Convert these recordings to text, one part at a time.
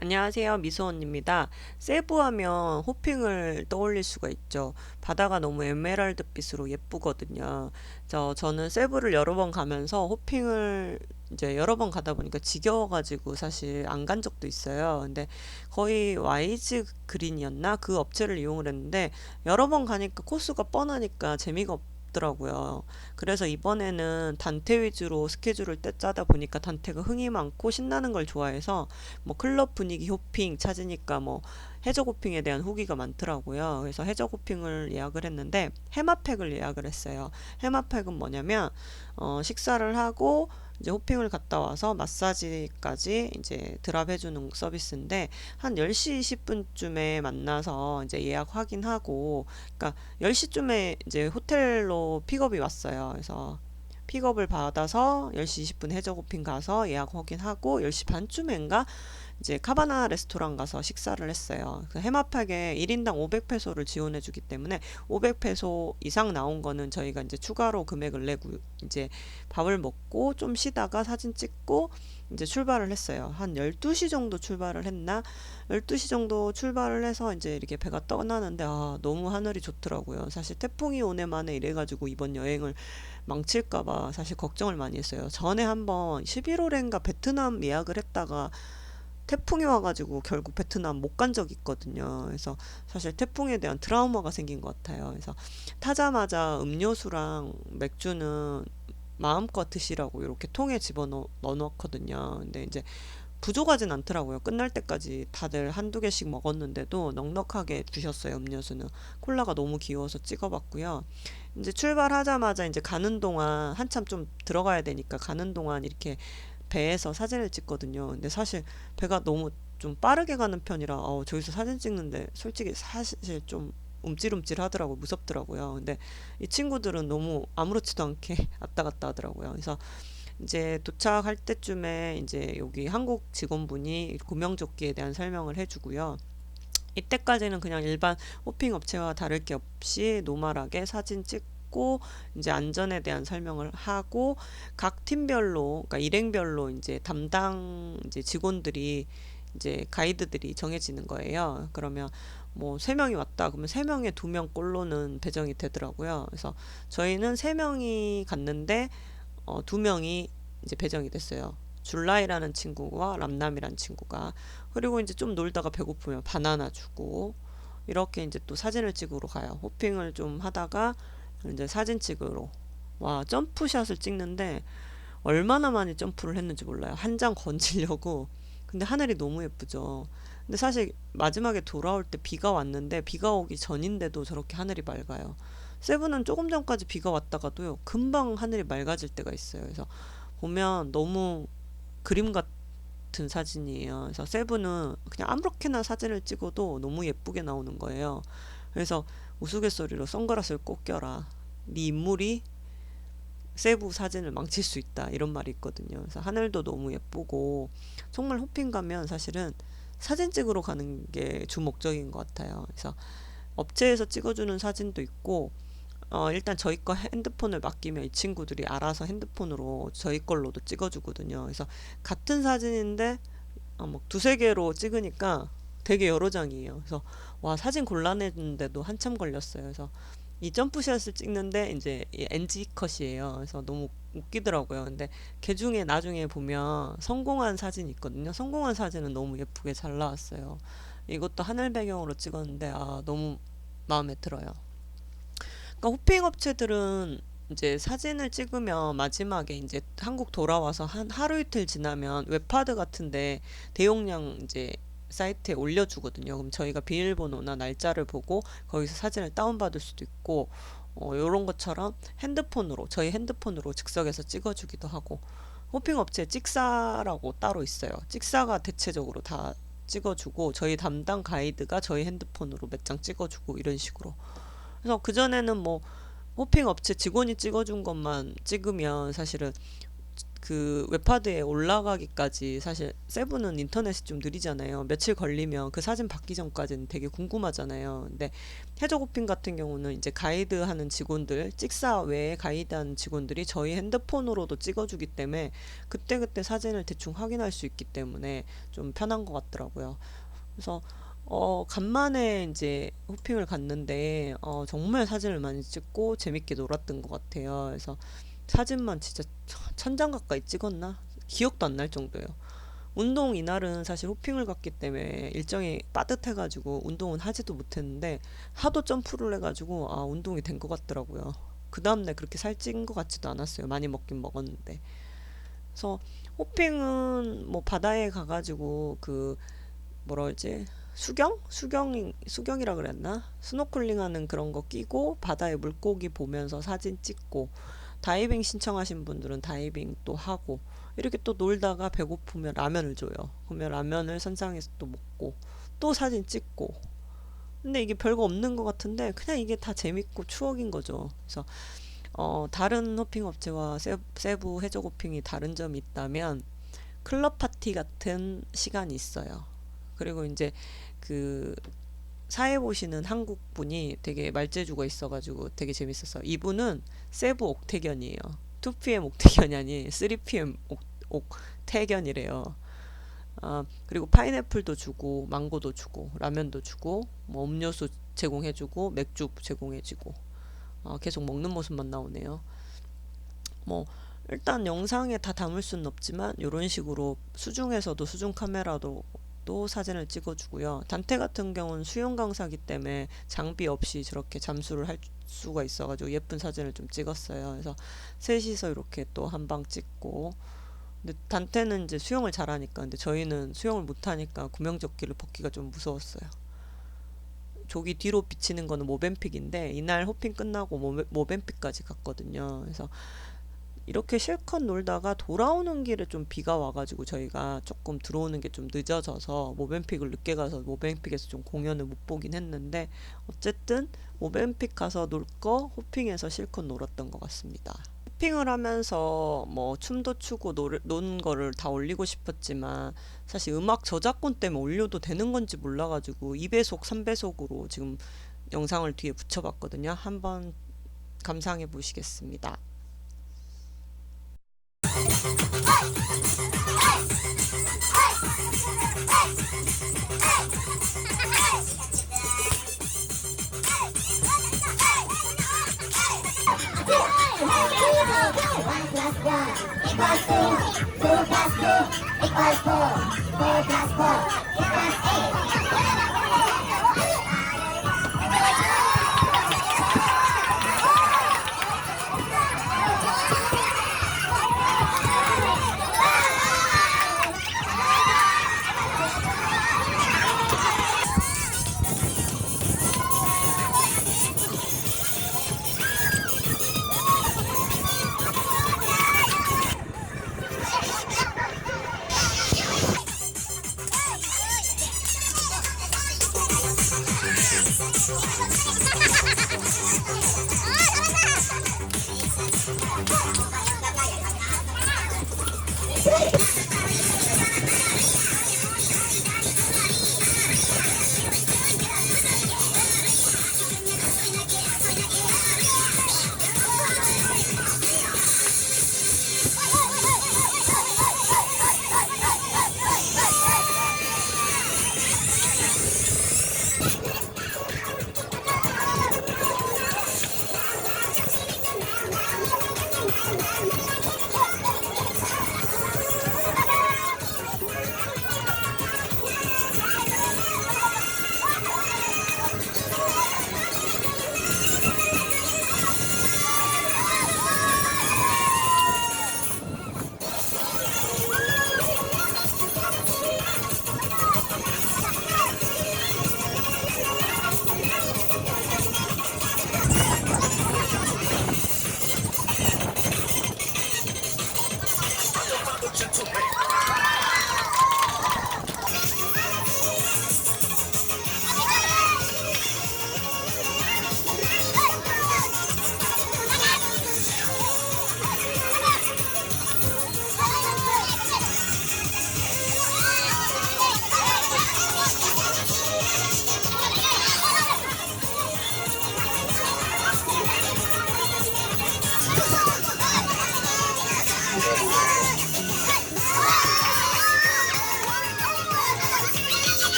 안녕하세요. 미소원입니다. 세부하면 호핑을 떠올릴 수가 있죠. 바다가 너무 에메랄드빛으로 예쁘거든요. 저는 세부를 여러 번 가면서 호핑을 이제 여러 번 가다 보니까 지겨워가지고 사실 안 간 적도 있어요. 근데 거의 와이즈 그린이었나? 그 업체를 이용을 했는데 여러 번 가니까 코스가 뻔하니까 재미가 없더라고요. 그래서 이번에는 단테 위주로 스케줄을 짜다 보니까 단테가 흥이 많고 신나는 걸 좋아해서 뭐 클럽 분위기 호핑 찾으니까 뭐 해적 호핑에 대한 후기가 많더라고요. 그래서 해적 호핑을 예약을 했는데 해마팩을 예약을 했어요. 해마팩은 뭐냐면 식사를 하고 이제 호핑을 갔다 와서 마사지까지 이제 드랍해주는 서비스인데 한 10시 20분쯤에 만나서 이제 예약 확인하고 그러니까 10시쯤에 이제 호텔로 픽업이 왔어요. 그래서 픽업을 받아서 10시 20분 해적 호핑 가서 예약 확인하고 10시 반쯤인가 이제 카바나 레스토랑 가서 식사를 했어요. 그 해마팍에 1인당 500페소를 지원해 주기 때문에 500페소 이상 나온 거는 저희가 이제 추가로 금액을 내고 이제 밥을 먹고 좀 쉬다가 사진 찍고 이제 출발을 했어요. 한 12시 정도 출발을 했나? 12시 정도 출발을 해서 이제 이렇게 배가 떠나는데 너무 하늘이 좋더라고요. 사실 태풍이 오네 만에 이래가지고 이번 여행을 망칠까봐 사실 걱정을 많이 했어요. 전에 한번 11월인가 베트남 예약을 했다가 태풍이 와가지고 결국 베트남 못 간 적이 있거든요. 그래서 사실 태풍에 대한 트라우마가 생긴 것 같아요. 그래서 타자마자 음료수랑 맥주는 마음껏 드시라고 이렇게 통에 넣어놓거든요. 근데 이제 부족하진 않더라고요. 끝날 때까지 다들 한두 개씩 먹었는데도 넉넉하게 주셨어요. 음료수는 콜라가 너무 귀여워서 찍어봤고요. 이제 출발하자마자 이제 가는 동안 한참 좀 들어가야 되니까 가는 동안 이렇게 배에서 사진을 찍거든요. 근데 사실 배가 너무 좀 빠르게 가는 편이라 저기서 사진 찍는데 솔직히 사실 좀 움찔움찔 하더라고요. 무섭더라고요. 근데 이 친구들은 너무 아무렇지도 않게 왔다 갔다 하더라고요. 그래서 이제 도착할 때쯤에 이제 여기 한국 직원분이 구명조끼에 대한 설명을 해주고요. 이때까지는 그냥 일반 호핑 업체와 다를 게 없이 노멀하게 사진 찍고 이제 안전에 대한 설명을 하고 각 팀별로 그러니까 일행별로 이제 담당 이제 직원들이 이제 가이드들이 정해지는 거예요. 그러면 뭐 세 명이 왔다 그러면 세 명에 두 명 꼴로는 배정이 되더라고요. 그래서 저희는 세 명이 갔는데 두 명이 이제 배정이 됐어요. 줄라이라는 친구와 람남이라는 친구가. 그리고 이제 좀 놀다가 배고프면 바나나 주고 이렇게 이제 또 사진을 찍으러 가요. 호핑을 좀 하다가 이제 사진 찍으러 와 점프샷을 찍는데 얼마나 많이 점프를 했는지 몰라요. 한 장 건지려고. 근데 하늘이 너무 예쁘죠. 근데 사실 마지막에 돌아올 때 비가 왔는데 비가 오기 전인데도 저렇게 하늘이 맑아요. 세븐은 조금 전까지 비가 왔다가도요 금방 하늘이 맑아질 때가 있어요. 그래서 보면 너무 그림 같은 사진이에요. 그래서 세븐은 그냥 아무렇게나 사진을 찍어도 너무 예쁘게 나오는 거예요. 그래서 우스갯소리로 선글라스를 꼭 껴라. 네 인물이 세부 사진을 망칠 수 있다. 이런 말이 있거든요. 그래서 하늘도 너무 예쁘고 정말 호핑 가면 사실은 사진 찍으러 가는 게 주 목적인 것 같아요. 그래서 업체에서 찍어주는 사진도 있고 일단 저희 거 핸드폰을 맡기면 이 친구들이 알아서 핸드폰으로 저희 걸로도 찍어주거든요. 그래서 같은 사진인데 뭐 두세 개로 찍으니까 되게 여러 장이에요. 그래서 와 사진 골라내는데도 한참 걸렸어요. 그래서 이 점프샷을 찍는데 이제 NG 컷이에요. 그래서 너무 웃기더라고요. 근데 그 중에 나중에 보면 성공한 사진이 있거든요. 성공한 사진은 너무 예쁘게 잘 나왔어요. 이것도 하늘 배경으로 찍었는데 너무 마음에 들어요. 그러니까 호핑 업체들은 이제 사진을 찍으면 마지막에 이제 한국 돌아와서 한 하루 이틀 지나면 웹하드 같은데 대용량 이제 사이트에 올려주거든요. 그럼 저희가 비밀번호나 날짜를 보고 거기서 사진을 다운받을 수도 있고 요런 것처럼 핸드폰으로 저희 핸드폰으로 즉석에서 찍어주기도 하고 호핑 업체 찍사라고 따로 있어요. 찍사가 대체적으로 다 찍어주고 저희 담당 가이드가 저희 핸드폰으로 몇 장 찍어주고 이런 식으로 그래서 그전에는 뭐 호핑 업체 직원이 찍어준 것만 찍으면 사실은 그 웹하드에 올라가기까지 사실 세부는 인터넷이 좀 느리잖아요. 며칠 걸리면 그 사진 받기 전까지는 되게 궁금하잖아요. 근데 해적호핑 같은 경우는 이제 가이드하는 직원들, 찍사 외에 가이드하는 직원들이 저희 핸드폰으로도 찍어주기 때문에 그때그때 사진을 대충 확인할 수 있기 때문에 좀 편한 것 같더라고요. 그래서 간만에 이제 호핑을 갔는데 정말 사진을 많이 찍고 재밌게 놀았던 것 같아요. 그래서 사진만 진짜 1000장 가까이 찍었나? 기억도 안 날 정도예요. 운동 이날은 사실 호핑을 갔기 때문에 일정이 빠듯해가지고 운동은 하지도 못했는데 하도 점프를 해가지고 운동이 된 것 같더라고요. 그 다음날 그렇게 살찐 것 같지도 않았어요. 많이 먹긴 먹었는데. 그래서 호핑은 뭐 바다에 가가지고 그 뭐라 그러지? 수경이라 그랬나? 스노클링 하는 그런 거 끼고 바다에 물고기 보면서 사진 찍고 다이빙 신청하신 분들은 다이빙 또 하고 이렇게 또 놀다가 배고프면 라면을 줘요. 그러면 라면을 선상에서 또 먹고 또 사진 찍고 근데 이게 별거 없는 것 같은데 그냥 이게 다 재밌고 추억인 거죠. 그래서 다른 호핑 업체와 세부 해적 호핑이 다른 점이 있다면 클럽 파티 같은 시간이 있어요. 그리고 이제 그 사회 보시는 한국 분이 되게 말재주가 있어가지고 되게 재밌었어요. 이분은 세부 옥태견이에요. 2PM 옥태견이 아닌 3PM 옥태견이래요. 그리고 파인애플도 주고 망고도 주고 라면도 주고 뭐 음료수 제공해주고 맥주 제공해주고 계속 먹는 모습만 나오네요. 뭐 일단 영상에 다 담을 수는 없지만 이런 식으로 수중에서도 수중 카메라도 또 사진을 찍어주고요. 단테 같은 경우는 수영 강사기 때문에 장비 없이 저렇게 잠수를 할 수가 있어가지고 예쁜 사진을 좀 찍었어요. 그래서 셋이서 이렇게 또 한 방 찍고 근데 단테는 이제 수영을 잘하니까 근데 저희는 수영을 못하니까 구명조끼를 벗기가 좀 무서웠어요. 저기 뒤로 비치는 거는 모벤픽인데 이날 호핑 끝나고 모벤픽까지 갔거든요. 그래서 이렇게 실컷 놀다가 돌아오는 길에 좀 비가 와가지고 저희가 조금 들어오는 게 좀 늦어져서 모벤픽을 늦게 가서 모벤픽에서 좀 공연을 못 보긴 했는데 어쨌든 모벤픽 가서 놀 거 호핑에서 실컷 놀았던 것 같습니다. 호핑을 하면서 뭐 춤도 추고 노는 거를 다 올리고 싶었지만 사실 음악 저작권 때문에 올려도 되는 건지 몰라가지고 2배속, 3배속으로 지금 영상을 뒤에 붙여봤거든요. 한번 감상해 보시겠습니다.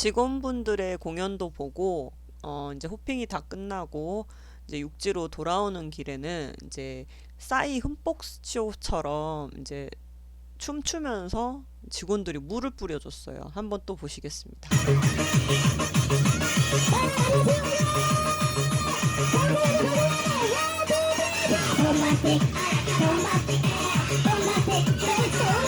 직원분들의 공연도 보고 이제 호핑이 다 끝나고 이제 육지로 돌아오는 길에는 이제 싸이 흠뻑 쇼처럼 이제 춤추면서 직원들이 물을 뿌려줬어요. 한번 또 보시겠습니다. Romantic, romantic, romantic,